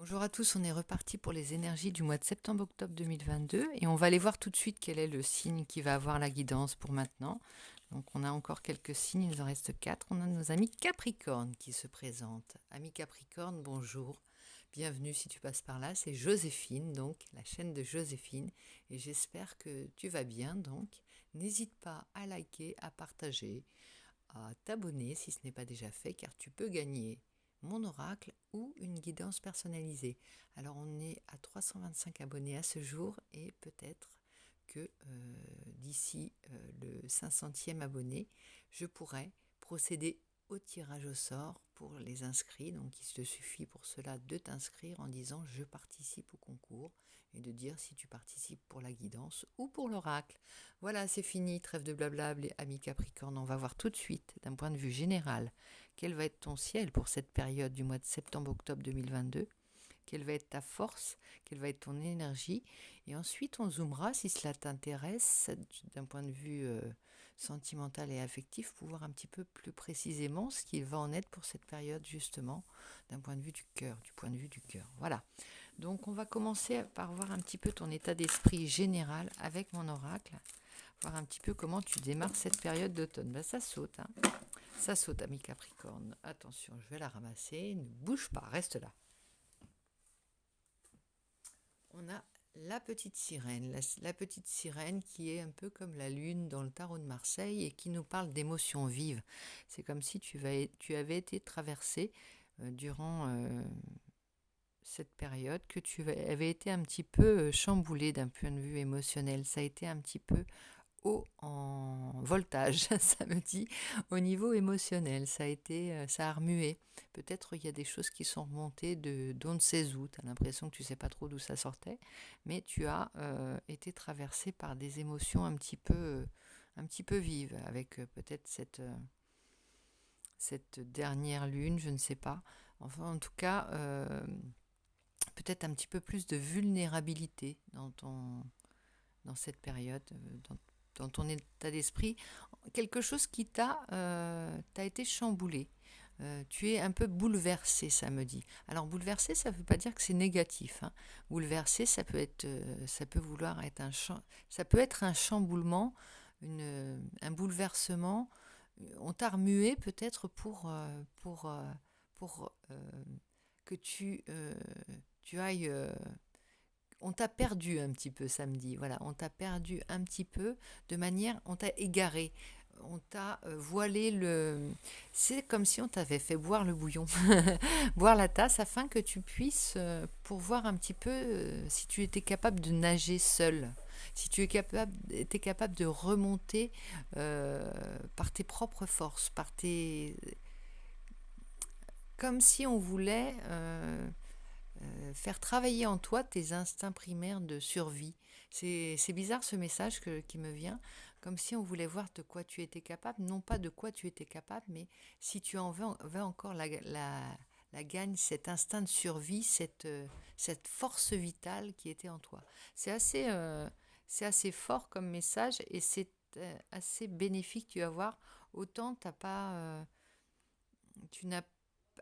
Bonjour à tous, on est reparti pour les énergies du mois de septembre-octobre 2022 et on va aller voir tout de suite quel est le signe qui va avoir la guidance pour maintenant. Donc on a encore quelques signes, il nous en reste 4. On a nos amis Capricorne qui se présentent. Amis Capricorne, bonjour, bienvenue si tu passes par là, c'est Joséphine, donc la chaîne de Joséphine, et j'espère que tu vas bien, donc n'hésite pas à liker, à partager, à t'abonner si ce n'est pas déjà fait, car tu peux gagner mon oracle ou une guidance personnalisée. Alors on est à 325 abonnés à ce jour et peut-être que d'ici le 500e abonné, je pourrai procéder au tirage au sort pour les inscrits. Donc il te suffit pour cela de t'inscrire en disant je participe au concours et de dire si tu participes pour la guidance ou pour l'oracle. Voilà, c'est fini, trêve de blabla, les amis Capricorne. On va voir tout de suite, d'un point de vue général, quel va être ton ciel pour cette période du mois de septembre-octobre 2022. Quelle va être ta force, quelle va être ton énergie. Et ensuite, on zoomera, si cela t'intéresse, d'un point de vue sentimental et affectif, pour voir un petit peu plus précisément ce qu'il va en être pour cette période, justement, d'un point de vue du cœur, du point de vue du cœur. Voilà. Donc, on va commencer par voir un petit peu ton état d'esprit général avec mon oracle, voir un petit peu comment tu démarres cette période d'automne. Ben, ça saute, hein. Ça saute, ami Capricorne. Attention, je vais la ramasser. Ne bouge pas, reste là. On a la petite sirène, la petite sirène qui est un peu comme la lune dans le tarot de Marseille et qui nous parle d'émotions vives. C'est comme si tu avais été traversé durant cette période, que tu avais été un petit peu chamboulé d'un point de vue émotionnel. Ça a été un petit peu haut en voltage, ça me dit, au niveau émotionnel. Ça a remué. Peut-être il y a des choses qui sont remontées d'on ne sait où. Tu as l'impression que tu ne sais pas trop d'où ça sortait, mais tu as été traversé par des émotions un petit peu vives, avec peut-être cette dernière lune, je ne sais pas. Enfin, en tout cas, peut-être un petit peu plus de vulnérabilité dans cette période, dans ton état d'esprit, quelque chose qui t'a été chamboulé. Tu es un peu bouleversé, ça me dit. Alors bouleversé, ça ne veut pas dire que c'est négatif, hein. Bouleversé, ça peut vouloir être ça peut être un chamboulement, un bouleversement. On t'a remué peut-être pour que tu ailles. On t'a perdu un petit peu samedi, voilà, on t'a perdu un petit peu de manière, on t'a égaré, on t'a voilé le... C'est comme si on t'avait fait boire le bouillon, boire la tasse afin que tu puisses, pour voir un petit peu si tu étais capable de nager seul, si tu étais capable de remonter par tes propres forces, comme si on voulait faire travailler en toi tes instincts primaires de survie. C'est bizarre ce message qui me vient, comme si on voulait voir de quoi tu étais capable, non pas de quoi tu étais capable, mais si tu en veux encore la gagne, cet instinct de survie, cette force vitale qui était en toi. C'est assez fort comme message et c'est assez bénéfique, tu vas voir. Autant tu n'as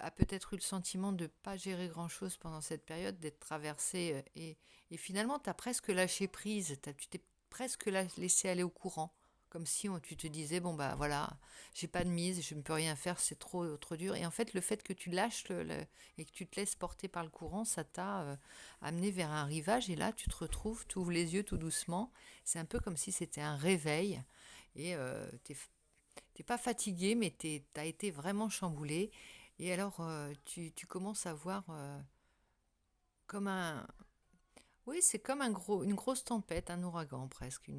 a peut-être eu le sentiment de ne pas gérer grand-chose pendant cette période, d'être traversé et finalement tu as presque lâché prise, tu t'es presque laissé aller au courant, comme si tu te disais bon bah voilà, j'ai pas de mise, je ne peux rien faire, c'est trop dur. Et en fait le fait que tu lâches et que tu te laisses porter par le courant, ça t'a amené vers un rivage et là tu te retrouves, tu ouvres les yeux tout doucement, c'est un peu comme si c'était un réveil et t'es pas fatigué mais t'as été vraiment chamboulé. Et alors, tu commences à voir comme un... Oui, c'est comme une grosse tempête, un ouragan presque,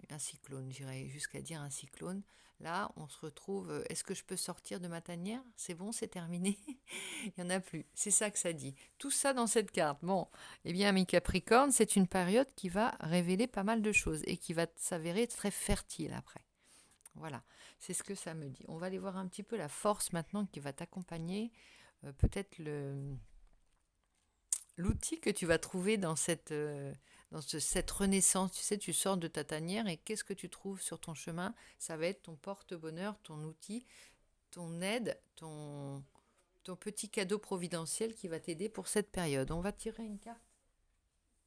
un cyclone, j'irais jusqu'à dire un cyclone. Là, on se retrouve, est-ce que je peux sortir de ma tanière? C'est bon, c'est terminé. Il n'y en a plus. C'est ça que ça dit. Tout ça dans cette carte. Bon, eh bien, mes Capricornes, c'est une période qui va révéler pas mal de choses et qui va s'avérer très fertile après. Voilà, c'est ce que ça me dit. On va aller voir un petit peu la force maintenant qui va t'accompagner. Peut-être l'outil que tu vas trouver cette renaissance. Tu sais, tu sors de ta tanière et qu'est-ce que tu trouves sur ton chemin? Ça va être ton porte-bonheur, ton outil, ton aide, ton petit cadeau providentiel qui va t'aider pour cette période. On va tirer une carte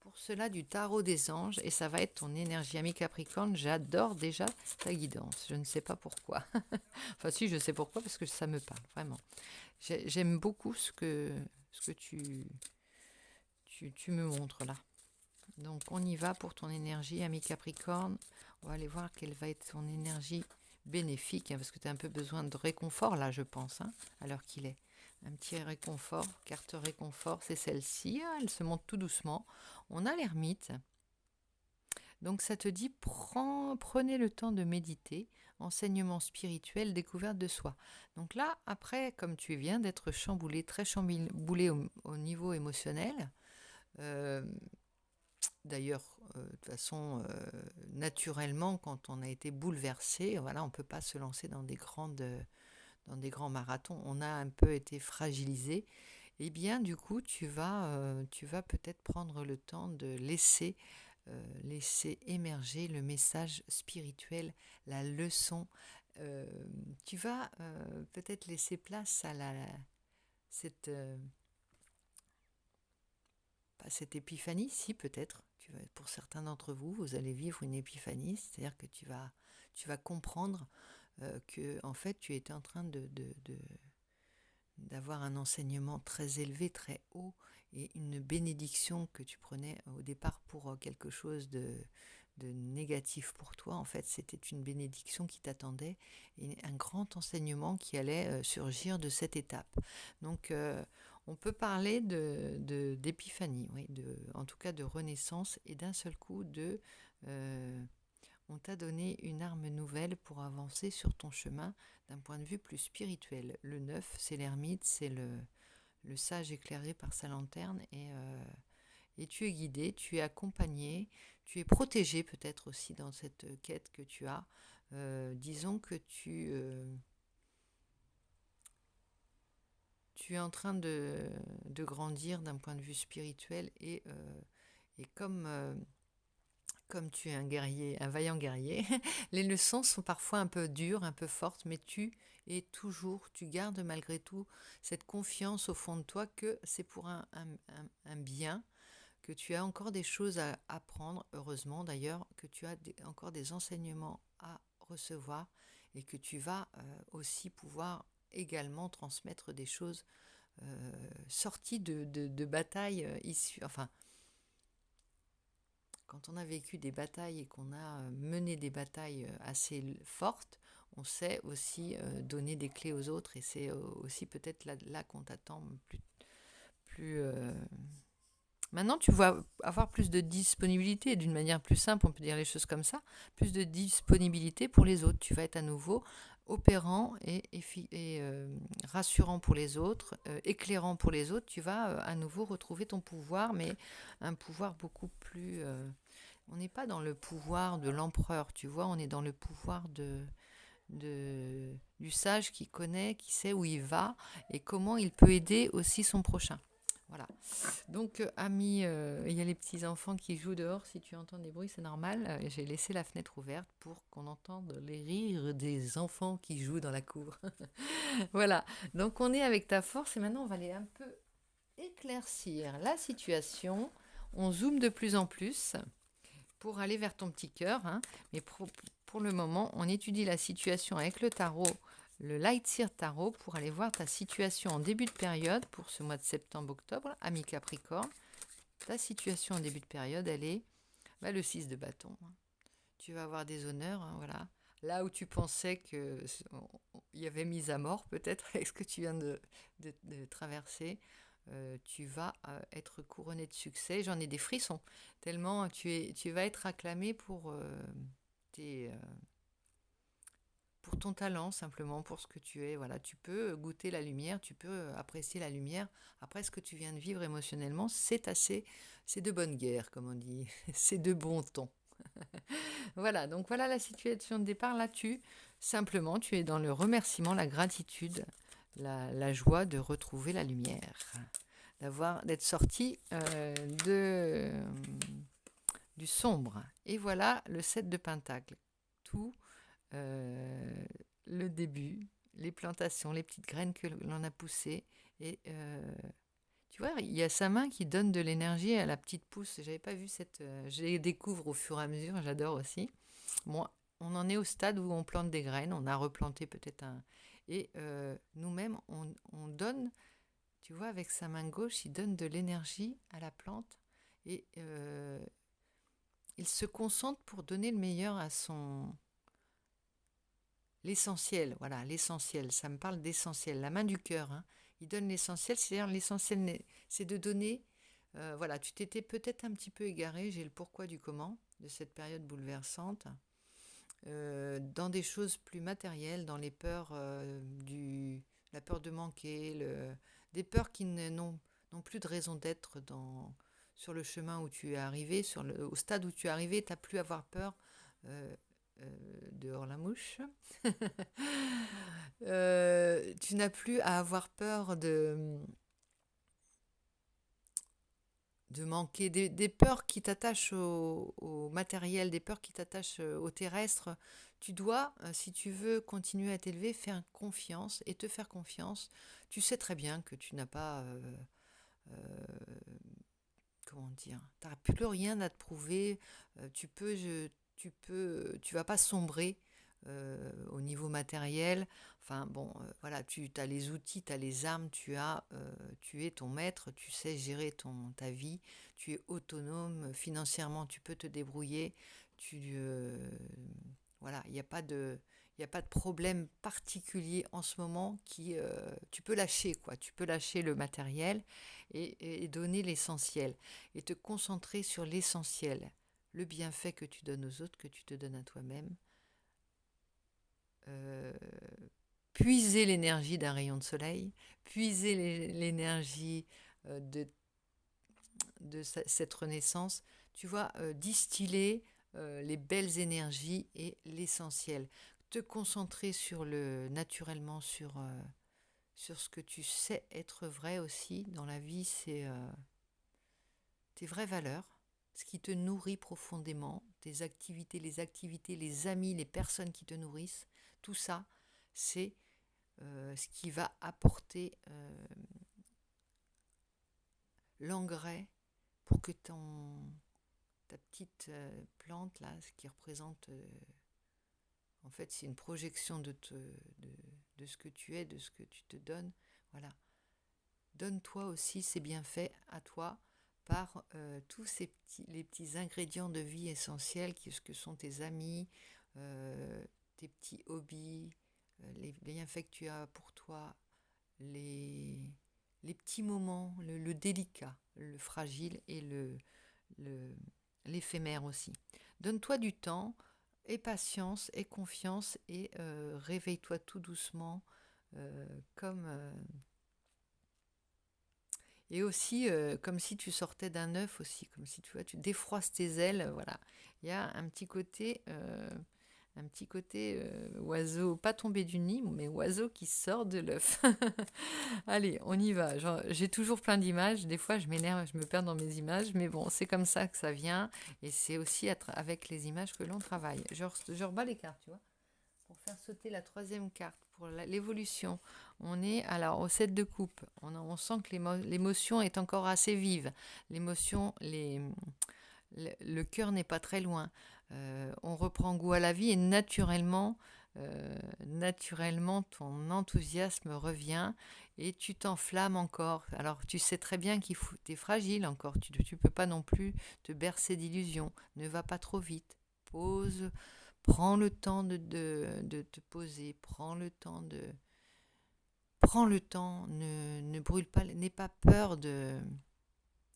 pour cela du tarot des anges et ça va être ton énergie. Ami Capricorne, j'adore déjà ta guidance. Je ne sais pas pourquoi. Enfin si, je sais pourquoi parce que ça me parle, vraiment. J'aime beaucoup ce que tu me montres là. Donc on y va pour ton énergie, ami Capricorne. On va aller voir quelle va être ton énergie bénéfique, parce que tu as un peu besoin de réconfort là, je pense, à l'heure qu'il est. Un petit réconfort, carte réconfort, c'est celle-ci. Elle se monte tout doucement. On a l'ermite. Donc ça te dit, prenez le temps de méditer, enseignement spirituel, découverte de soi. Donc là, après, comme tu viens d'être chamboulé, très chamboulé au niveau émotionnel, d'ailleurs, de toute façon, naturellement, quand on a été bouleversé, voilà, on ne peut pas se lancer dans des grands marathons. On a un peu été fragilisé. Eh bien, du coup, tu vas peut-être prendre le temps de laisser émerger le message spirituel, la leçon. Tu vas peut-être laisser place à cette épiphanie, si peut-être. Pour certains d'entre vous, vous allez vivre une épiphanie, c'est-à-dire que tu vas comprendre que en fait tu étais en train d'avoir un enseignement très élevé, très haut, et une bénédiction que tu prenais au départ pour quelque chose de négatif pour toi. En fait, c'était une bénédiction qui t'attendait et un grand enseignement qui allait surgir de cette étape. Donc, on peut parler d'épiphanie, oui, en tout cas de renaissance, et d'un seul coup on t'a donné une arme nouvelle pour avancer sur ton chemin d'un point de vue plus spirituel. Le 9, c'est l'ermite, c'est le sage éclairé par sa lanterne, et tu es guidé, tu es accompagné, tu es protégé peut-être aussi dans cette quête que tu as. Disons que tu es en train de grandir d'un point de vue spirituel, et comme tu es un guerrier, un vaillant guerrier, les leçons sont parfois un peu dures, un peu fortes, mais tu gardes malgré tout cette confiance au fond de toi que c'est pour un bien, que tu as encore des choses à apprendre, heureusement d'ailleurs, que tu as encore des enseignements à recevoir, et que tu vas aussi pouvoir également transmettre des choses sorties de batailles issues, enfin, quand on a vécu des batailles et qu'on a mené des batailles assez fortes, on sait aussi donner des clés aux autres, et c'est aussi peut-être là qu'on t'attend plus Maintenant, tu vas avoir plus de disponibilité, d'une manière plus simple, on peut dire les choses comme ça, plus de disponibilité pour les autres. Tu vas être à nouveau opérant et rassurant pour les autres, éclairant pour les autres. Tu vas à nouveau retrouver ton pouvoir, mais un pouvoir beaucoup plus... on n'est pas dans le pouvoir de l'empereur, tu vois, on est dans le pouvoir du sage qui connaît, qui sait où il va et comment il peut aider aussi son prochain. Voilà. Donc, amis, il y a les petits-enfants qui jouent dehors. Si tu entends des bruits, c'est normal. J'ai laissé la fenêtre ouverte pour qu'on entende les rires des enfants qui jouent dans la cour. Voilà. Donc, on est avec ta force et maintenant, on va aller un peu éclaircir la situation. On zoome de plus en plus pour aller vers ton petit cœur. Mais pour le moment, on étudie la situation avec le tarot, le Light Seer Tarot, pour aller voir ta situation en début de période pour ce mois de septembre-octobre, ami Capricorne. Ta situation en début de période, elle est le 6 de bâton. Tu vas avoir des honneurs, voilà. Là où tu pensais qu'il y avait mise à mort, peut-être, avec ce que tu viens de traverser, tu vas être couronné de succès. J'en ai des frissons, tellement tu vas être acclamé pour pour ton talent, simplement, pour ce que tu es. Voilà, tu peux goûter la lumière, tu peux apprécier la lumière. Après, ce que tu viens de vivre émotionnellement, c'est de bonne guerre, comme on dit, c'est de bon ton. Voilà, donc voilà la situation de départ. Là, simplement, tu es dans le remerciement, la gratitude, la joie de retrouver la lumière, d'être sorti du sombre. Et voilà le 7 de Pentacle. Tout le début, les plantations, les petites graines que l'on a poussées, Et tu vois, il y a sa main qui donne de l'énergie à la petite pousse. J'avais pas vu cette. Je les découvre au fur et à mesure, j'adore aussi. Bon, on en est au stade où on plante des graines, on a replanté peut-être un. Et nous-mêmes, on donne, tu vois, avec sa main gauche, il donne de l'énergie à la plante. Et il se concentre pour donner le meilleur à son. L'essentiel, voilà, l'essentiel. Ça me parle d'essentiel. La main du cœur, hein. Il donne l'essentiel, c'est-à-dire l'essentiel, c'est de donner. Voilà, tu t'étais peut-être un petit peu égaré, j'ai le pourquoi du comment de cette période bouleversante, dans des choses plus matérielles, dans les peurs la peur de manquer, des peurs qui n'ont plus de raison d'être sur le chemin où tu es arrivé, au stade où tu es arrivé, tu n'as plus à avoir peur. euh, Dehors la mouche. Tu n'as plus à avoir peur de manquer, des peurs qui t'attachent au matériel, des peurs qui t'attachent au terrestre. Tu dois, si tu veux continuer à t'élever, faire confiance et te faire confiance. Tu sais très bien que tu n'as pas, comment dire, tu n'as plus rien à te prouver. Tu vas pas sombrer au niveau matériel. Enfin bon, voilà, tu as les outils, tu as les armes, tu es ton maître, tu sais gérer ta vie, tu es autonome financièrement, tu peux te débrouiller. Voilà, il n'y a pas de problème particulier en ce moment tu peux lâcher quoi, tu peux lâcher le matériel et donner l'essentiel et te concentrer sur l'essentiel, le bienfait que tu donnes aux autres, que tu te donnes à toi-même. Euh, Puiser l'énergie d'un rayon de soleil, puiser l'énergie de cette renaissance, tu vois, distiller les belles énergies et l'essentiel. Te concentrer naturellement sur ce que tu sais être vrai aussi dans la vie, c'est tes vraies valeurs, ce qui te nourrit profondément, tes activités, les amis, les personnes qui te nourrissent, tout ça, c'est ce qui va apporter l'engrais pour que ta petite plante, là, ce qui représente, en fait, c'est une projection de ce que tu es, de ce que tu te donnes. Voilà. Donne-toi aussi ces bienfaits à toi par tous les petits ingrédients de vie essentiels, ce que sont tes amis, tes petits hobbies, les bienfaits que tu as pour toi, les, les petits moments, le délicat, le fragile et l'éphémère aussi. Donne-toi du temps, et patience, et confiance, et réveille-toi tout doucement, comme et aussi comme si tu sortais d'un œuf aussi, comme si tu défroisses tes ailes, voilà. Il y a un petit côté oiseau, pas tombé du nid, mais oiseau qui sort de l'œuf. Allez, on y va. J'ai toujours plein d'images. Des fois, je m'énerve, je me perds dans mes images, mais bon, c'est comme ça que ça vient. Et c'est aussi avec les images que l'on travaille. Je rebats les cartes, tu vois, pour faire sauter la troisième carte, pour l'évolution. On est alors au 7 de coupe. On sent que l'émotion est encore assez vive. L'émotion, le cœur n'est pas très loin. On reprend goût à la vie et naturellement, ton enthousiasme revient et tu t'enflammes encore. Alors, tu sais très bien tu es fragile encore. Tu ne peux pas non plus te bercer d'illusions. Ne va pas trop vite. Pose, prends le temps de te poser. Prends le temps, ne brûle pas, n'aie pas peur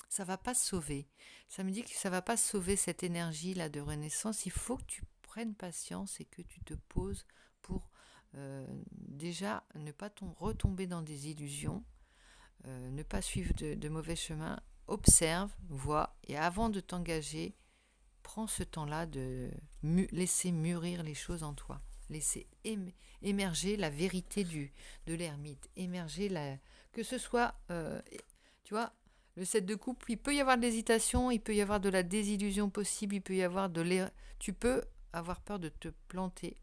ça va pas sauver. Ça me dit que ça va pas sauver cette énergie là de renaissance. Il faut que tu prennes patience et que tu te poses pour déjà ne pas retomber dans des illusions, ne pas suivre de mauvais chemins. Observe, vois et avant de t'engager, prends ce temps-là de laisser mûrir les choses en toi. Laisser émerger la vérité de l'ermite. Que ce soit, tu vois, le 7 de coupe, il peut y avoir de l'hésitation, il peut y avoir de la désillusion possible, il peut y avoir tu peux avoir peur de te planter.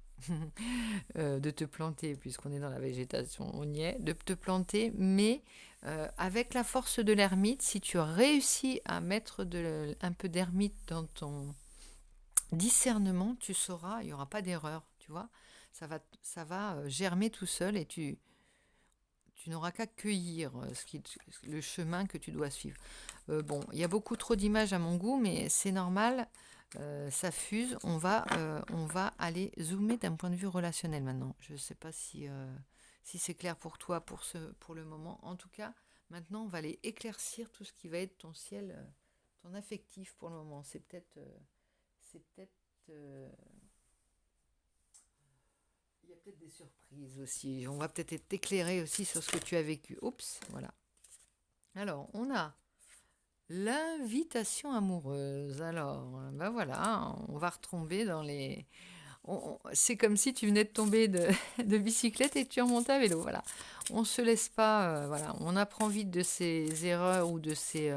de te planter, puisqu'on est dans la végétation, on y est, de te planter, mais avec la force de l'ermite, si tu réussis à mettre un peu d'ermite dans ton discernement, tu sauras, il n'y aura pas d'erreur, tu vois, ça va germer tout seul et tu n'auras qu'à cueillir le chemin que tu dois suivre. Bon, il y a beaucoup trop d'images à mon goût, mais c'est normal, ça fuse. On va aller zoomer d'un point de vue relationnel maintenant. Je ne sais pas si c'est clair pour toi pour le moment. En tout cas, maintenant, on va aller éclaircir tout ce qui va être ton ciel, ton affectif pour le moment. Il y a peut-être des surprises aussi. On va peut-être être éclairé aussi sur ce que tu as vécu. Oups, voilà. Alors, on a l'invitation amoureuse. Alors, ben voilà, on va retomber dans les... c'est comme si tu venais de tomber de bicyclette et que tu remontais à vélo. Voilà. On ne se laisse pas... voilà. On apprend vite de ses erreurs ou de ses...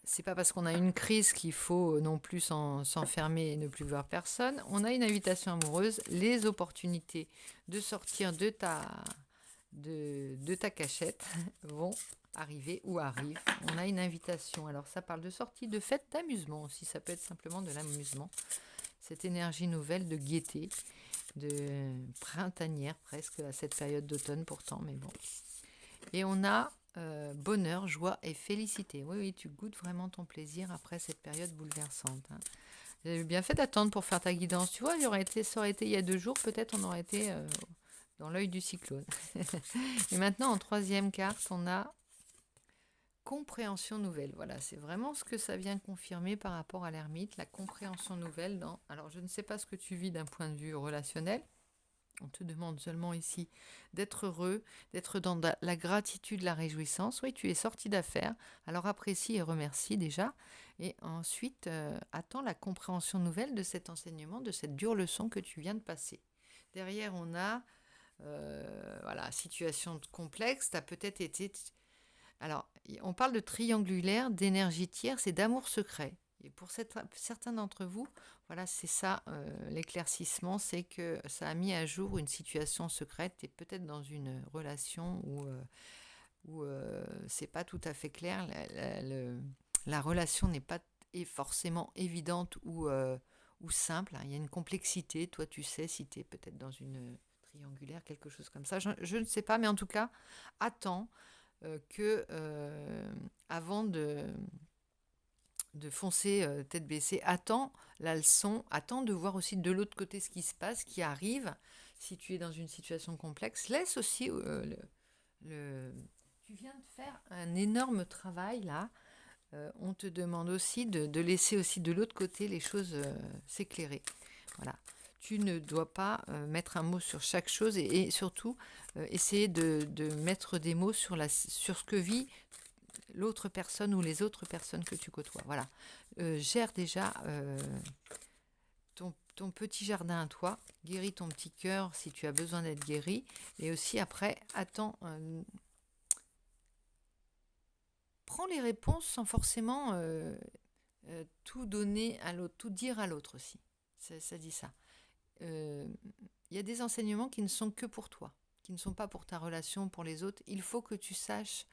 c'est pas parce qu'on a une crise qu'il faut non plus s'enfermer et ne plus voir personne. On a une invitation amoureuse, les opportunités de sortir de ta cachette vont arriver ou arrivent. On a une invitation. Alors ça parle de sortie, de fête, d'amusement aussi. Ça peut être simplement de l'amusement. Cette énergie nouvelle de gaieté, de printanière presque à cette période d'automne pourtant, mais bon. Et on a bonheur, joie et félicité. Oui, oui, tu goûtes vraiment ton plaisir après cette période bouleversante. Hein. J'ai bien fait d'attendre pour faire ta guidance. Tu vois, ça aurait été il y a 2 jours, peut-être on aurait été dans l'œil du cyclone. Et maintenant, en 3e carte, on a compréhension nouvelle. Voilà, c'est vraiment ce que ça vient confirmer par rapport à l'ermite, la compréhension nouvelle. Alors, je ne sais pas ce que tu vis d'un point de vue relationnel. On te demande seulement ici d'être heureux, d'être dans la gratitude, la réjouissance. Oui, tu es sorti d'affaires, alors apprécie et remercie déjà. Et ensuite, attends la compréhension nouvelle de cet enseignement, de cette dure leçon que tu viens de passer. Derrière, on a, voilà, situation complexe. Tu as peut-être été... Alors, on parle de triangulaire, d'énergie tierce et d'amour secret. Et pour certains d'entre vous, voilà, c'est ça, l'éclaircissement, c'est que ça a mis à jour une situation secrète et peut-être dans une relation où c'est pas tout à fait clair, la relation n'est pas forcément évidente ou simple, hein. Il y a une complexité, toi tu sais si tu es peut-être dans une triangulaire, quelque chose comme ça, je ne sais pas, mais en tout cas, attends avant de foncer tête baissée, attends la leçon, attends de voir aussi de l'autre côté ce qui se passe, ce qui arrive, si tu es dans une situation complexe, laisse aussi tu viens de faire un énorme travail là, on te demande aussi de laisser aussi de l'autre côté les choses s'éclairer, voilà. Tu ne dois pas mettre un mot sur chaque chose et surtout essayer de mettre des mots sur ce que vit l'autre personne ou les autres personnes que tu côtoies. Voilà. Gère déjà ton petit jardin à toi. Guéris ton petit cœur si tu as besoin d'être guéri. Et aussi après, attends. Prends les réponses sans forcément tout donner à l'autre, tout dire à l'autre aussi. Ça dit ça. Il y a des enseignements qui ne sont que pour toi, qui ne sont pas pour ta relation, pour les autres. Il faut que tu saches...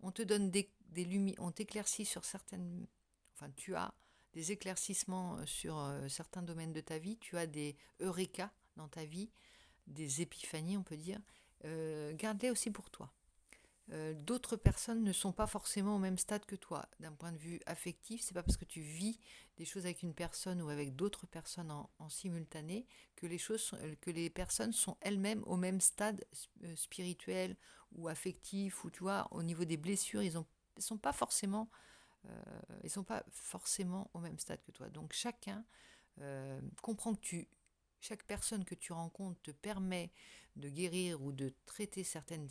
on te donne des lumières, on t'éclaircit sur certaines... Enfin, tu as des éclaircissements sur certains domaines de ta vie, tu as des eureka dans ta vie, des épiphanies, on peut dire. Garde-les aussi pour toi. D'autres personnes ne sont pas forcément au même stade que toi. D'un point de vue affectif, c'est pas parce que tu vis des choses avec une personne ou avec d'autres personnes en simultané que les personnes sont elles-mêmes au même stade spirituel ou affectif, ou tu vois, au niveau des blessures, ils sont pas forcément au même stade que toi. Donc chacun comprend que chaque personne que tu rencontres te permet de guérir ou de traiter certaines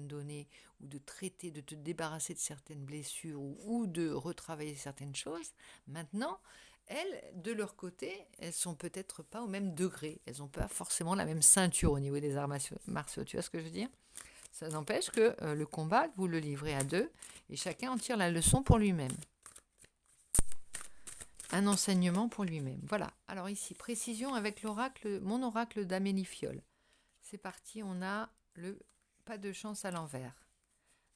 données, ou de te débarrasser de certaines blessures, ou de retravailler certaines choses. Maintenant, elles, de leur côté, elles sont peut-être pas au même degré. Elles n'ont pas forcément la même ceinture au niveau des arts martiaux. Tu vois ce que je veux dire ? Ça n'empêche que le combat, vous le livrez à 2, et chacun en tire la leçon pour lui-même. un enseignement pour lui-même. Voilà. Alors ici, précision avec l'oracle, mon oracle d'Amélie Fiole. C'est parti, on a le pas de chance à l'envers.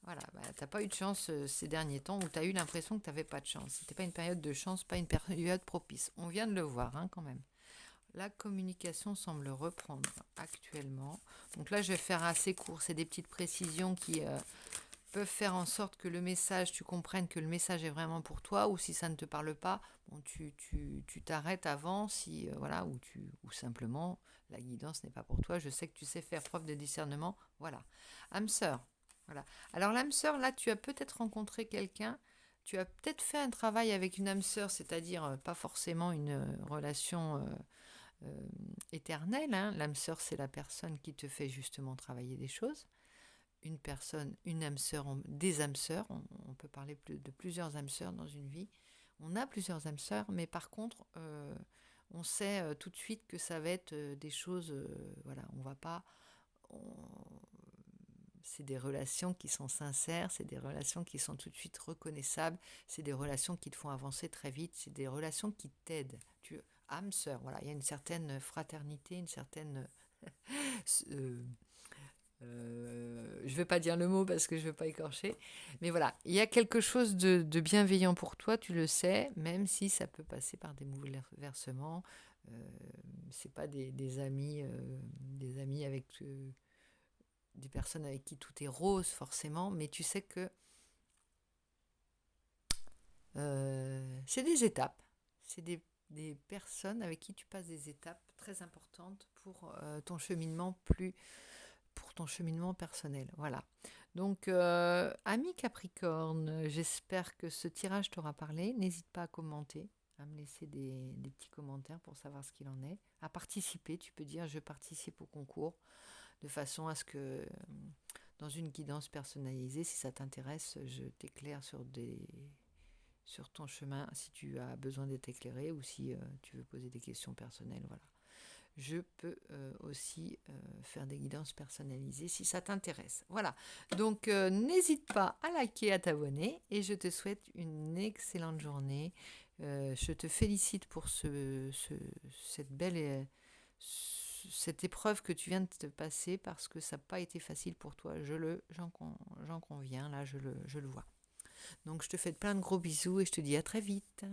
Voilà, t'as pas eu de chance ces derniers temps où tu as eu l'impression que tu n'avais pas de chance. C'était pas une période de chance, pas une période propice. On vient de le voir quand même. La communication semble reprendre actuellement. Donc là, je vais faire assez court. C'est des petites précisions qui peuvent faire en sorte que le message, tu comprennes que le message est vraiment pour toi, ou si ça ne te parle pas, bon, tu t'arrêtes avant, si voilà, ou simplement la guidance n'est pas pour toi. Je sais que tu sais faire preuve de discernement. Voilà. Âme sœur. Voilà. Alors l'âme sœur, là, tu as peut-être rencontré quelqu'un. Tu as peut-être fait un travail avec une âme sœur, c'est-à-dire pas forcément une relation éternelle. L'âme sœur, c'est la personne qui te fait justement travailler des choses. Une personne, une âme sœur, des âmes sœurs, on peut parler de plusieurs âmes sœurs dans une vie. On a plusieurs âmes sœurs, mais par contre, on sait tout de suite que ça va être des choses, voilà, on va pas... c'est des relations qui sont sincères, c'est des relations qui sont tout de suite reconnaissables, c'est des relations qui te font avancer très vite, c'est des relations qui t'aident. Âme sœur, voilà, il y a une certaine fraternité, une certaine... je ne vais pas dire le mot parce que je ne veux pas écorcher, mais voilà, il y a quelque chose de bienveillant pour toi, tu le sais, même si ça peut passer par des bouleversements. C'est pas des amis avec des personnes avec qui tout est rose forcément, mais tu sais que c'est des étapes, c'est des personnes avec qui tu passes des étapes très importantes pour ton cheminement personnel. Voilà. Donc, ami Capricorne, j'espère que ce tirage t'aura parlé. N'hésite pas à commenter, à me laisser des petits commentaires pour savoir ce qu'il en est. À participer, tu peux dire je participe au concours, de façon à ce que dans une guidance personnalisée, si ça t'intéresse, je t'éclaire sur ton chemin si tu as besoin d'être éclairé ou si tu veux poser des questions personnelles. Voilà. Je peux aussi faire des guidances personnalisées si ça t'intéresse. Voilà, donc n'hésite pas à liker, à t'abonner et je te souhaite une excellente journée. Je te félicite pour cette belle cette épreuve que tu viens de te passer parce que ça n'a pas été facile pour toi. J'en conviens, là je le vois. Donc je te fais plein de gros bisous et je te dis à très vite.